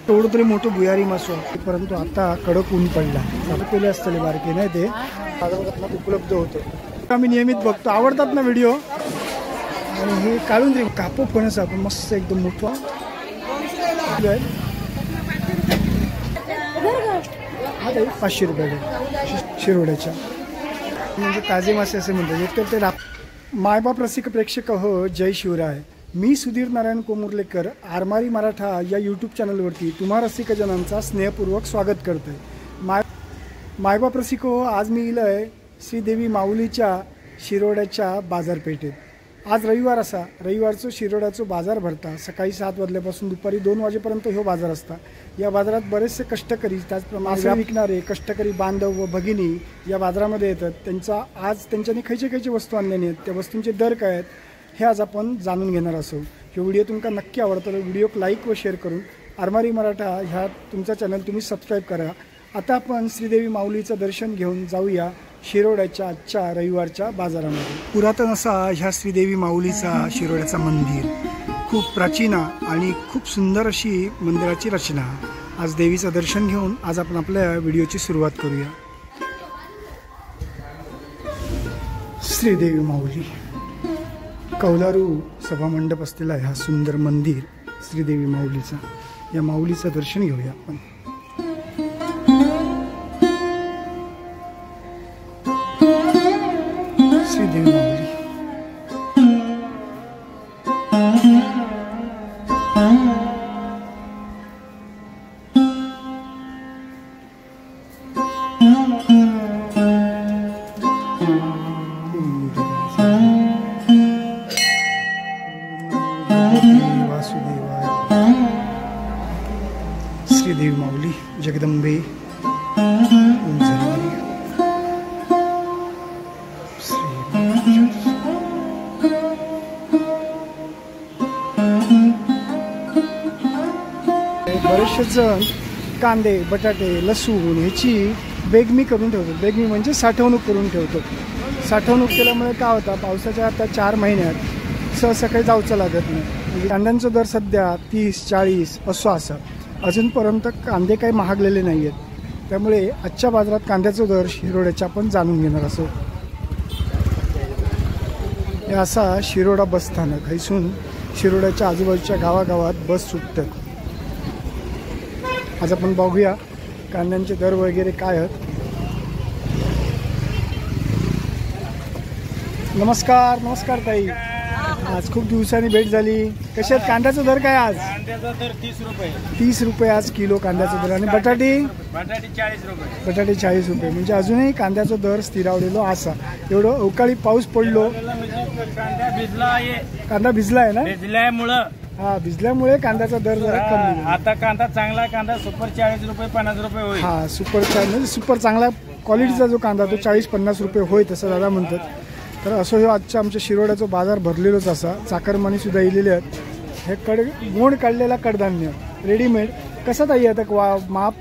थोडं तरी मोठं भुयारी मासो, परंतु आता कडक ऊन पडला. पहिले असतले बारके नाही ते बाजारात उपलब्ध होतं. आम्ही नियमित बघतो, आवडतात ना व्हिडिओ. आणि हे काढून दे कापू फणस आपण मस्त एकदम मोठा. हा ताई 500 रुपये शिरोड्याच्या, म्हणजे ताजे मासे असे म्हणतात. एकतर ते मायबाप रसिक प्रेक्षक हो, जय शिवराय. मी सुधीर नारायण कोमुर्लेकर आरमारी मराठा या यूट्यूब चॅनलवरती तुम्हा रसिकजनांचा स्नेहपूर्वक स्वागत करतोय. मायबाप रसिक हो, आज मी इलं आहे श्रीदेवी माऊलीच्या शिरोड्याच्या बाजारपेठेत. आज रविवार असा, रविवारचं शिरोड्याचं बाजार भरता. सकाळी 7 वाजल्यापासून दुपारी 2 वाजेपर्यंत हा बाजार असता. या बाजारात बरेचसे कष्टकरी, त्याचप्रमाणे विकणारे कष्टकरी बांधव व भगिनी या बाजारामध्ये येतात. आज त्यांच्यानी खयचे वस्तू आणलेली आहेत, त्या वस्तूंचे दर काय आहेत हे आज आपण जाणून घेणार असो. हे व्हिडिओ तुमका नक्की आवडतो तर व्हिडिओक लाईक व शेअर करून आरमारी मराठा ह्या तुमचा चॅनल तुम्ही सबस्क्राईब करा. आता आपण श्रीदेवी माऊलीचं दर्शन घेऊन जाऊया शिरोड्याच्या आजच्या रविवारच्या बाजारामध्ये. पुरातन असा ह्या श्रीदेवी माऊलीचा शिरोड्याचा मंदिर, खूप प्राचीन आणि खूप सुंदर अशी मंदिराची रचना. आज देवीचं दर्शन घेऊन आज आपण आपल्या व्हिडिओची सुरुवात करूया. श्रीदेवी माऊली कौलारू सभामंडप असलेला हा सुंदर मंदिर श्रीदेवी माऊलीचा. या माऊलीचं दर्शन घेऊया आपण. श्रीदेवी माऊली वासुदेवाय. श्रीदेवी माऊली जगदंबे बरेचसे जण कांदे बटाटे लसूण ह्याची बेगमी करून ठेवतो. बेगमी म्हणजे साठवणूक करून ठेवतो. साठवणूक केल्यामुळे काय होतं, पावसाच्या आता 4 महिन्यात सकाळी जाऊचं लागत नाही. म्हणजे कांद्यांचा दर सध्या 30-40 असं असं अजूनपर्यंत कांदे काही महागलेले नाही आहेत. त्यामुळे आजच्या बाजारात कांद्याचा दर शिरोड्याच्या आपण जाणून घेणार असो. हे असा शिरोडा बसस्थानक, हैसून शिरोड्याच्या आजूबाजूच्या गावागावात बस सुटतात. आज आपण बघूया कांद्यांचे दर वगैरे काय आहेत. नमस्कार ताई. आज खूप दिवसांनी भेट झाली. कसे आहेत? कांद्याचा दर काय आज? कांद्याचा दर 30 रुपये. 30 रुपये आज किलो कांद्याचा दर. आणि बटाटे 40 रुपये. बटाटे 40 रुपये. म्हणजे अजूनही कांद्याचा दर स्थिरावलेलो असा. एवढं अवकाळी पाऊस पडलो, कांदा भिजला आहे ना, भिजल्यामुळं भिजल्यामुळे कांद्याचा दर जरा कमी. आता कांदा चांगला कांदा सुपर 40 रुपये 50 रुपये होईल. म्हणजे सुपर चांगला क्वालिटीचा जो कांदा तो 40-50 रुपये होय तसं दादा म्हणतात. तर असं हे आजच्या आमच्या शिरोड्याचा बाजार भरलेलोच असा. चाकरमानी सुद्धा येलेले आहेत. हे मोड काढलेला कडधान्य रेडीमेड कसा ताई आता माप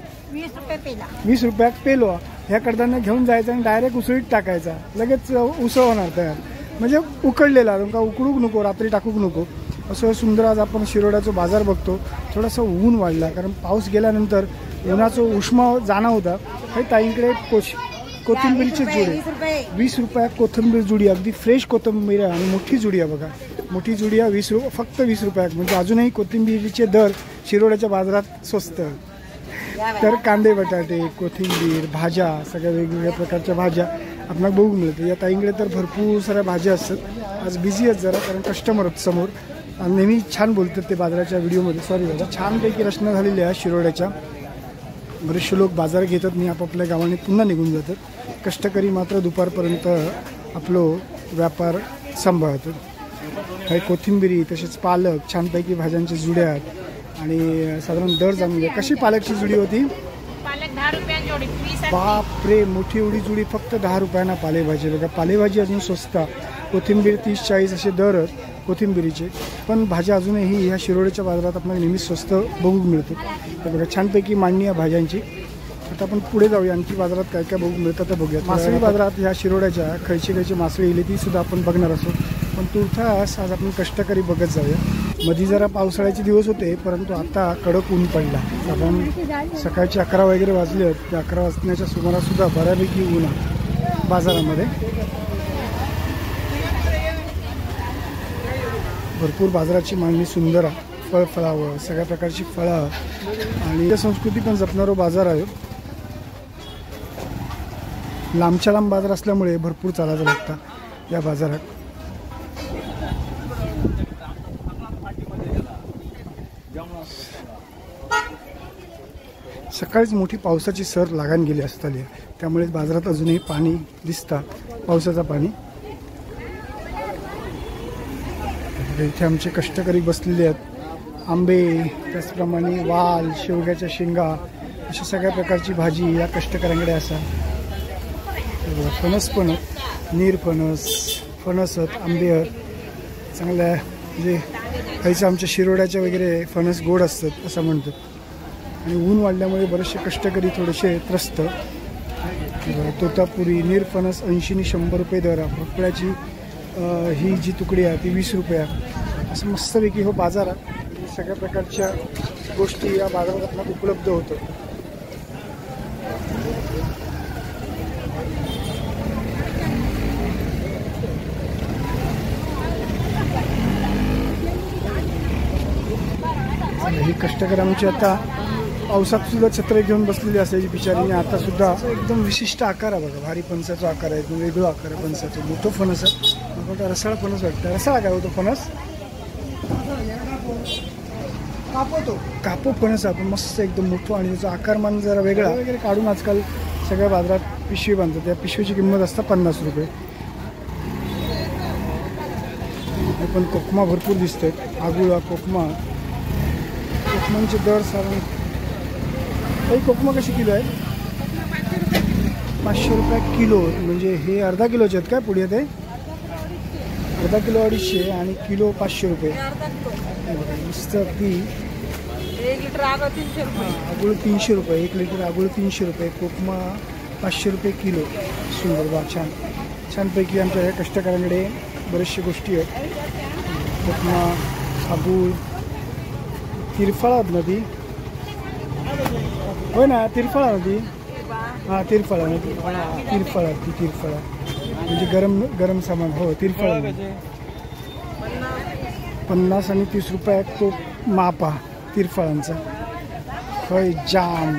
20 रुपयात पेलो. ह्या कडधान्य घेऊन जायचं आणि डायरेक्ट उसळीत टाकायचा, लगेच उसळ होणार तयार. म्हणजे उकडलेला, तुमका उकडूक नको, रात्री टाकूक नको. असं सुंदर आज आपण शिरोड्याचा बाजार बघतो. थोडासा ऊन वाढला कारण पाऊस गेल्यानंतर उन्हाचं उष्मा जाणवता. हे ताईंकडे कोथिंबीरचे जुडे 20 रुपयात कोथिंबीर जुडी, अगदी फ्रेश कोथिंबीर आहे. आणि मोठी जुडी आहे बघा, मोठी जुडी आहे 20 रुपये, फक्त 20 रुपयात. म्हणजे अजूनही कोथिंबीरीचे दर शिरोड्याच्या बाजारात स्वस्त. तर कांदे बटाटे कोथिंबीर भाज्या सगळ्या वेगवेगळ्या प्रकारच्या भाज्या आपल्याला बघू मिळते. या ताईंकडे तर भरपूर साऱ्या भाज्या असतात. आज बिझी आहेत जरा कारण कस्टमर आहेत समोर. आणि नेहमी छान बोलतात ते बाजाराच्या व्हिडिओमध्ये. सॉरी दादा. छानपैकी रचना झालेली आहे शिरोड्याच्या. बरेचसे लोक बाजार घेतात आणि आपापल्या गावाने पुन्हा निघून जातात. कष्टकरी मात्र दुपारपर्यंत आपलं व्यापार सांभाळतात. काही कोथिंबिरी तसेच पालक छानपैकी भाज्यांच्या जुड्या आहेत. आणि साधारण दर जाणून घ्या. कशी पालकची जुडी होती? पालक 10 रुपये जोडी. बापरे, मोठी एवढी जुडी फक्त 10 रुपयांना पालेभाजी. बघा पालेभाजी अजून स्वस्त. कोथिंबीर 30-40 असे दर आहेत कोथिंबिरीचे. पण भाज्या अजूनही ह्या शिरोड्याच्या बाजारात आपल्याला नेहमी स्वस्त बघू मिळतो. तर बघा छानपैकी मांडणी आहे भाज्यांची. आता आपण पुढे जाऊया, आणखी बाजारात काय काय बघू मिळतं तर बघूया. मासळी बाजारात ह्या शिरोड्याच्या खयची मासळी येईल ती सुद्धा आपण बघणार असो. पण तुर्थास आज आपण कष्टकरी बघत जाऊया. मध्ये जरा पावसाळ्याचे दिवस होते, परंतु आता कडक ऊन पडला. साधारण सकाळचे 11 वगैरे वाजले आहेत. त्या 11 वाजण्याच्या सुमारास सुद्धा बऱ्यापैकी ऊन आहे बाजारामध्ये. भरपूर बाजाराची मागणी सुंदर आहे. फळावं सगळ्या प्रकारची फळं आणि संस्कृती पण जपणारा बाजार आहे. लांबच्या लांब बाजार असल्यामुळे भरपूर चालायचं लागतं या बाजारात. सकाळीच मोठी पावसाची सर लागान गेली असताली, त्यामुळे बाजारात अजूनही पाणी दिसतं, पावसाचं पाणी. इथे आमचे कष्टकरी बसलेले आहेत. आंबे, त्याचप्रमाणे वाल, शेवग्याच्या शेंगा अशा सगळ्या प्रकारची भाजी या कष्टकऱ्यांकडे असा. फणस पण नीरफणस, फणस आहेत, आंबे आहेत चांगल्या. म्हणजे खायचं आमच्या शिरोड्याच्या वगैरे फणस गोड असतात असं म्हणतात. आणि ऊन वाढल्यामुळे बरेचसे कष्टकरी थोडेसे त्रस्त. तोतापुरी, नीरफणस 80 आणि 100 रुपये दर. भोपळ्याची ही जी तुकडी आहे ती 20 रुपये. असं मस्तपैकी हो बाजार आहे. सगळ्या प्रकारच्या गोष्टी या बाजारात आपल्याला उपलब्ध होतं. ही कष्टकऱ्यांची आता पावसात सुद्धा छत्र घेऊन बसलेली असायची बिचारीने. आता सुद्धा एकदम विशिष्ट आकार आहे बघा. भारी फणसाचा आकार आहे, वेगळा आकार आहे फणसाचा. मोठं फणस आहे, मोठा रसाळ फणस वाटतं. रसाळा काय होतो फणस? कापो फणस आपण मस्त एकदम मोठं आणि त्याचा आकारमान जरा वेगळा वगैरे काढून आजकाल सगळ्या बाजारात पिशवी बांधतात. त्या पिशवीची किंमत असतात 50 रुपये. पण कोकमा भरपूर दिसते. आगुळा कोकमा, कोकमांचे दर साधारण. काही कोकमा कशी किलो आहे? 500 रुपये किलो. म्हणजे हे अर्धा किलोचे आहेत काय? पुढे ते अर्धा किलो 250 आणि किलो 500 रुपये. मस्त अगदी. 1 लिटर आगळ 300 रुपये. आगुळ 300 रुपये 1 लिटर. आगुळ 300 रुपये. कोकमा 500 रुपये किलो. सुंदर बा, छान छानपैकी आमच्या ह्या कष्टकऱ्यांकडे बऱ्याचशा गोष्टी आहेत. कोकमा, आगुळ, तिरफळा नदी होय ना? तिरफळा नदी, हां तिरफळा नदी. तिरफळा ती तिरफळा म्हणजे गरम गरम सामान. हो तिरफळा. 50 आणि 30 रुपये तो मापा तिरफळांचा. होय जाम.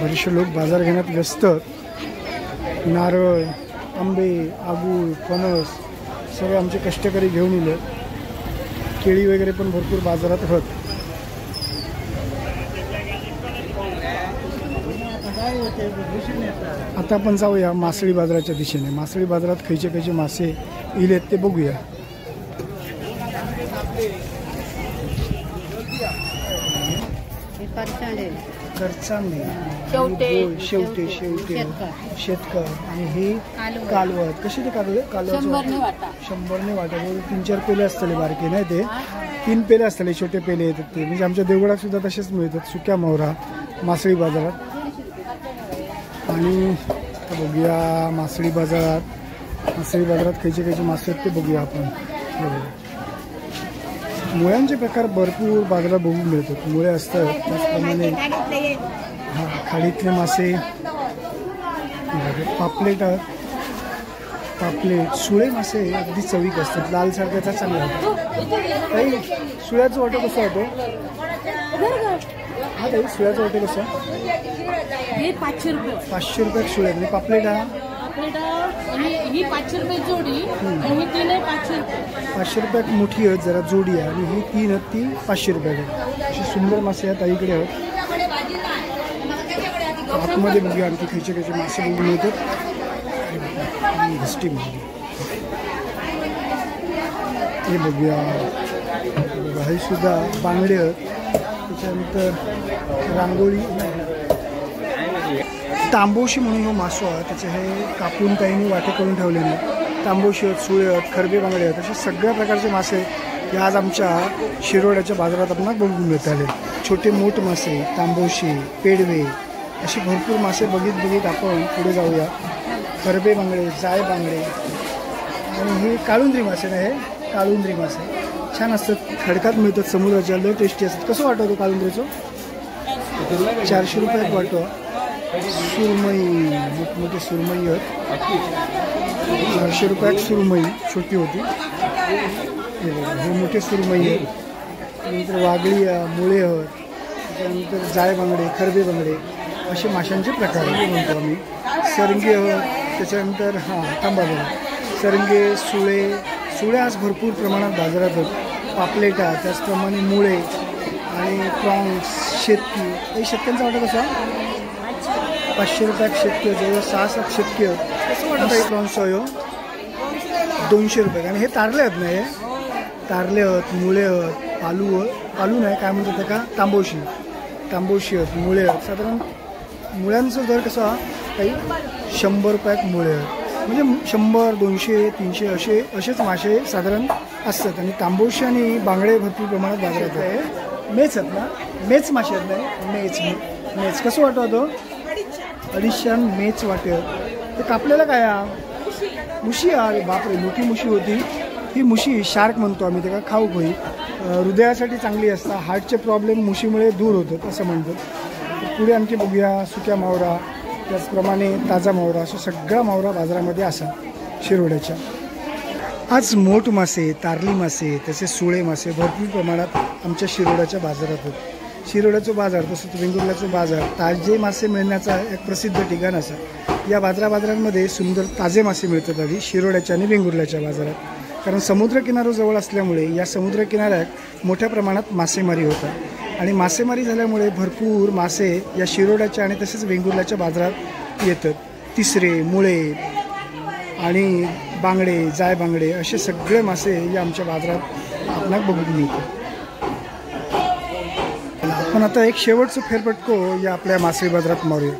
बरेचसे लोक बाजार घेण्यात व्यस्त. नारळ, आंबे, आगूळ, फणस सगळे आमचे कष्टकरी घेऊन येले. केळी वगैरे पण भरपूर बाजारात होत. आता आपण जाऊया मासळी बाजाराच्या दिशेने. मासळी बाजारात खयचे खयचे मासे इलेत ते बघूया. करचांदे, शेवटे, शेतकर आणि हे कालवत. कशी ते कालवत? 100 वाटा. 3-4 पेले असतले बारके नाही ते. 3 पेले असतले छोटे पेले येतात ते. म्हणजे आमच्या देवगडात सुद्धा तसेच मिळतात सुक्या मोहरा मासळी बाजारात. आणि बघूया मासळी बाजारात खयचे खयचे मासे आहेत ते बघूया आपण. मुळ्यांचे प्रकार भरपूर बाजारात बघून मिळतात. मुळे असतात त्याचप्रमाणे खाडीतले मासे, पापलेट, सुळे मासे अगदी चवीक असतात. लाल सारख्याचा चांगला होतो. काही सुळ्याचं वाटो कसं होतो? हा ताई सुळ्याचं वाटो कसं? 500 रुपये सुळे. आणि पापलेट हा 500 रुपये जोडी आणि ही 3 आहे 500 रुपये. 500 रुपयात मोठी आहेत जरा जोडी आहे. आणि ही 3 आहेत ती 500 रुपयाकडे. अशी सुंदर मासे आहेत ताईकडे आहेत. आतमध्ये बघूया आणखी खयचे खयचे मासे बघून मिळतात. घस्टीमध्ये हे बघूया. हे सुद्धा बांगडे आहेत. त्याच्यानंतर रांगोळी, तांबोशी म्हणून हो मासो आहे. त्याचे हे कापून काहींनी वाटे करून ठेवलेले. तांबोशी आहेत, सुळे आहेत, खरबे बांगडे आहेत. असे सगळ्या प्रकारचे मासे हे आज आमच्या शिरोड्याच्या बाजारात आपल्याला बघून मिळत आले. छोटे मोठ मासे, तांबोशी, पेडवे असे भरपूर मासे बघित आपण पुढे जाऊया. खरबे बांगडे, जाय बांगडे आणि हे काळुंद्री मासे नाही, हे काळुंद्री मासे छान असतात, खडकात मिळतात समुद्राच्या, लय टेस्टी असतात. कसं वाटतं काळुंद्रीचं? 400 रुपयात वाटतो. सुरमई, मोठमोठी सुरमई आहेत, 400 रुपयात सुरमई छोटी होती. हे मोठे सुरमई आहेत. त्यानंतर वागळी, मुळे आहेत, त्यानंतर जाय बांगडे, खरबे बांगडे असे माशांचे प्रकार म्हणतो आम्ही. सरंगे आहेत, त्याच्यानंतर थांबा बघा, सरंगे, सुळे आज भरपूर प्रमाणात बाजारात आहेत. पापलेटा, त्याचप्रमाणे मुळे आणि प्रॉन्स, शेतकी. हे शेतक्यांचा वाटत कसा? 500 रुपयात शेतकी होते, 6-7 शेतकी आहेत. कसं वाटत आहे प्रॉन्स? 200 रुपये. आणि हे तारले आहेत ना, हे तारले आहेत, मुळे आहेत, पालू नाही काय म्हणतात का, तांबोशी आहेत, मुळे आहेत. साधारण मुळ्यांचा दर कसा काही 100 रुपयात मुळे आहेत. म्हणजे 100, 200, 300 असेच मासे साधारण असतात. आणि तांबोशी आणि बांगडे भरपूर प्रमाणात बाजारात आहे. मेच आहेत ना, मेच मासे आहेत नाही, मेच कसं वाटतो? 250 मेच वाटत. ते कापलेलं काय? मुशी. अरे बापरे, मोठी मुशी होती ही. मुशी शार्क म्हणतो आम्ही त्याला, खाऊ होई, हृदयासाठी चांगली असतात. हार्टचे प्रॉब्लेम मुशीमुळे दूर होतात असं म्हणतात. पुढे आणखी बघूया सुक्या मावरा, त्याचप्रमाणे ताजा मावरा, असं सगळा मावरा बाजारामध्ये असा शिरोड्याच्या. आज मोठ मासे, तारली मासे, तसेच सुळे मासे भरपूर प्रमाणात आमच्या शिरोड्याच्या बाजारात आहेत. शिरोड्याचं बाजार तसंच वेंगुर्ल्याचं बाजार ताजे मासे मिळण्याचा एक प्रसिद्ध ठिकाण असा. या बाजारांमध्ये सुंदर ताजे मासे मिळतात आधी शिरोड्याच्या आणि वेंगुर्ल्याच्या बाजारात. कारण समुद्रकिनारा जवळ असल्यामुळे या समुद्रकिनाऱ्यात मोठ्या प्रमाणात मासेमारी होतात. आणि मासेमारी झाल्यामुळे भरपूर मासे या शिरोड्याच्या आणि तसेच वेंगुर्ल्याच्या बाजारात येतात. तिसरे, मुळे आणि बांगडे, जाय बांगडे असे सगळे मासे या आमच्या बाजारात आपल्याला बघून मिळतात. आपण आता एक शेवटचं फेरफटको या आपल्या मासे बाजारात मारूया.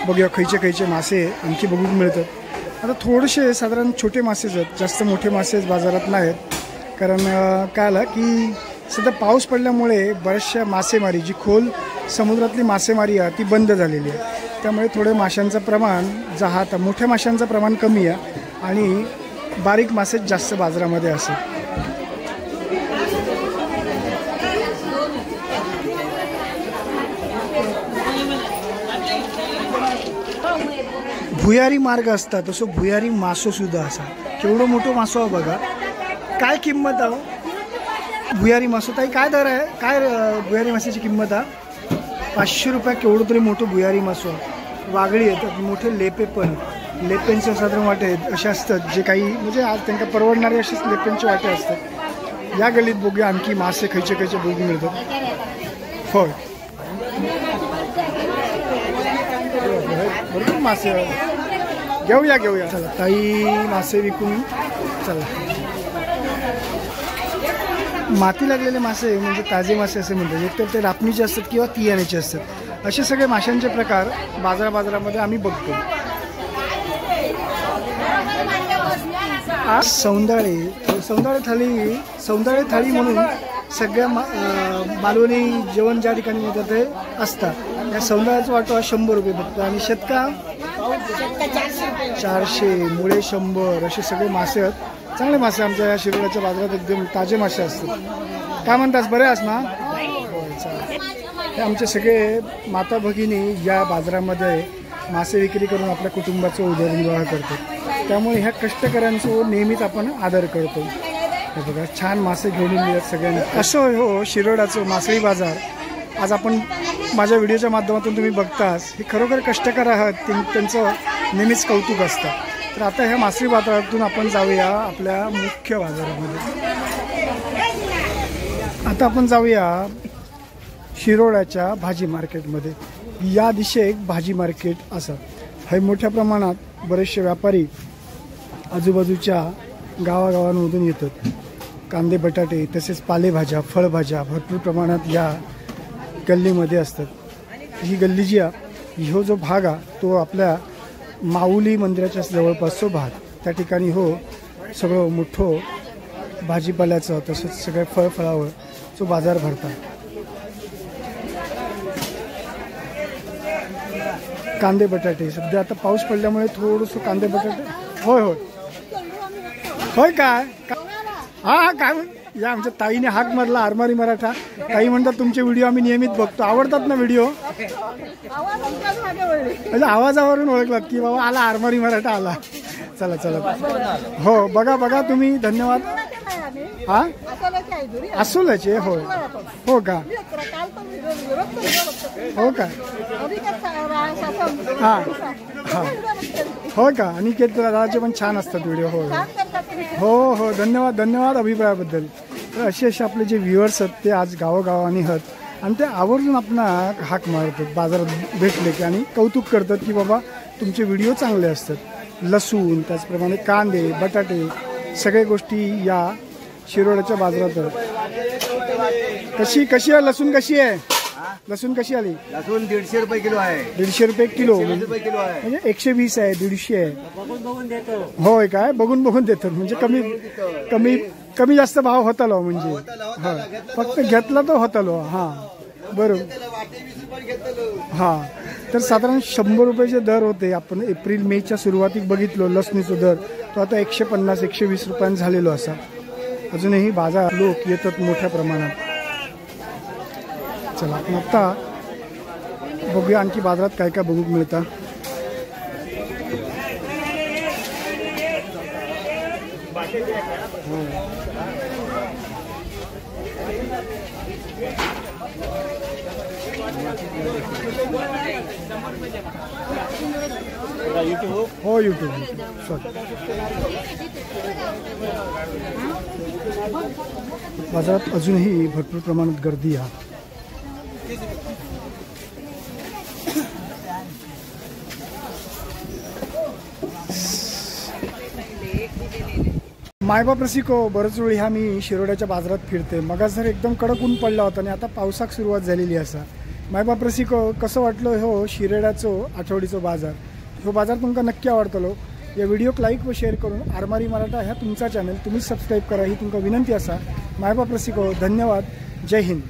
बघूया खैचे मासे आणखी बघून मिळतात. आता थोडेसे साधारण छोटे मासेच आहेत, जास्त मोठे मासेच बाजारात नाहीत. कारण काय आलं की सध्या पाऊस पडल्यामुळे बऱ्याचशा मासेमारी, जी खोल समुद्रातली मासेमारी आहे ती बंद झालेली आहे. त्यामुळे थोडे माशांचं प्रमाण जहात, मोठ्या माशांचं प्रमाण कमी आहे आणि बारीक मासेच जास्त बाजारामध्ये असतात. भुयारी मार्ग असतात तसं भुयारी मासो सुद्धा असा. केवढं मोठं मासो आहे बघा. काय किंमत आहे भुयारी मासो? ताई काय दर आहे? काय भुयारी माशाची किंमत आहे? 500 रुपये. केवढं तरी मोठं भुयारी मासो. वागळी येतात, मोठे लेपे पण, लेपेंचे साधारण वाटे असे असतात जे काही म्हणजे आज त्यांना परवडणारे असेच लेपेंचे वाटे असतात. या गल्लीत बघूया आणखी मासे खैचे बघून मिळतात. फळ भरपूर मासे घेऊया. चला ताई मासे विकून चला. माती लागलेले मासे म्हणजे ताजे मासे असे म्हणतात. एकतर ते रापणीचे असतात किंवा तियाण्याचे असतात. असे सगळे माशांचे प्रकार बाजारामध्ये आम्ही बघतो. आज सौंदाळे थाळी म्हणून सगळ्या मालवणी जेवण ज्या ठिकाणी मिळतात ते असतात. या सौंदाळ्याचा वाटो 100 रुपये फक्त. आणि शेतका 400, मुळे 100 असे सगळे मासे आहेत. चांगले मासे आमच्या या शिरोड्याच्या बाजारात एकदम ताजे मासे असतात. काय म्हणतास, बरे आहेस ना? हे आमचे सगळे माता भगिनी या बाजारामध्ये मासे विक्री करून आपल्या कुटुंबाचा उदरनिर्वाह करतात. त्यामुळे ह्या कष्टकऱ्यांचा नेहमीच आपण आदर करतो. हे बघा छान मासे घेऊन मिळत सगळ्यांना. असं हो शिरोड्याचं मासळी बाजार आज आपण माझ्या व्हिडिओच्या माध्यमातून तुम्ही बघतास. हे खरोखर कष्टकर आहात, त्यांचं नेहमीच कौतुक असतं. तर आता ह्या मासळी बाजारातून आपण जाऊया आपल्या मुख्य बाजारामध्ये. आता आपण जाऊया शिरोड्याच्या भाजी मार्केटमध्ये. या दिशेक भाजी मार्केट असं हे मोठ्या प्रमाणात बरेचसे व्यापारी आजूबाजूच्या गावागावांमधून येतात. कांदे, बटाटे तसेच पालेभाज्या, फळभाज्या भरपूर प्रमाणात या गल्लीमध्ये असतात. ही गल्ली जी आहे, हो जो भाग आहे तो आपल्या माऊली मंदिराच्या जवळपासचा भाग. त्या ठिकाणी हो सगळं मोठं भाजीपाल्याचं तसंच सगळ्या फळफळावर जो बाजार भरतात. कांदे बटाटे सध्या आता पाऊस पडल्यामुळे थोडंसं कांदे बटाटे होय होय काय हा काय या आमच्या ताईने हाक मारला आरमारी मराठा. ताई म्हणतात तुमचे व्हिडिओ आम्ही नियमित बघतो. आवडतात ना व्हिडिओ? म्हणजे आवाजावरून ओळखलात की बाबा आला आरमारी मराठा आला. चला चला हो बघा बघा तुम्ही. धन्यवाद. हा असोलाचे हो हो का हो का हा हा हो का. आणि दादाचे पण छान असतात व्हिडिओ. हो हो हो धन्यवाद धन्यवाद अभिप्रायाबद्दल. तर असे आपले जे व्ह्युअर्स आहेत ते आज गावोगावानी आहेत आणि ते आवर्जून आपणा हाक मारतात बाजारात भेटले की आणि कौतुक करतात की बाबा तुमचे व्हिडिओ चांगले असतात. लसूण त्याचप्रमाणे कांदे बटाटे सगळ्या गोष्टी या शिरोड्याच्या बाजारात आहेत. कशी कशी आहे लसूण? कशी आहे लसूण? कशी आली लसूण 150 रुपये किलो आहे. 150 रुपये किलो किलो आहे. म्हणजे 120 आहे 150 आहे. होय काय बघून बघून देतात म्हणजे कमी कमी कमी जास्त भाव होतालो म्हणजे हा फक्त घेतला तो होतालो. हा बरोबर हा. तर साधारण 100 रुपयाचे दर होते. आपण एप्रिल मेच्या सुरुवातीक बघितलो लसणीचा दर तो आता 150-120 रुपयांनी झालेलो असा. अजूनही बाजार लोक येतात मोठ्या प्रमाणात. चला आपण आता बघूया आणखी बाजारात काय काय बघूक मिळतं. हो यूट्यूब सॉरी. बाजारात अजूनही भरपूर प्रमाणात गर्दी आहे. मायबाप रसिको बरंच वेळी ह्या मी शिरोड्याच्या बाजारात फिरते. मग जर एकदम कडक ऊन पडला होता आणि आता पावसाक सुरुवात झालेली असा. मायबाप रसिको कसं वाटलं हो शिरोड्याचो आठवडीचो बाजार? हो बाजार तुमका नक्की आवडतलो. या व्हिडिओक लाईक व शेअर करून आरमारी मराठा ह्या तुमचा चॅनल तुम्ही सबस्क्राईब करा ही तुमका विनंती असा. मायबाप रसिको धन्यवाद. जय हिंद.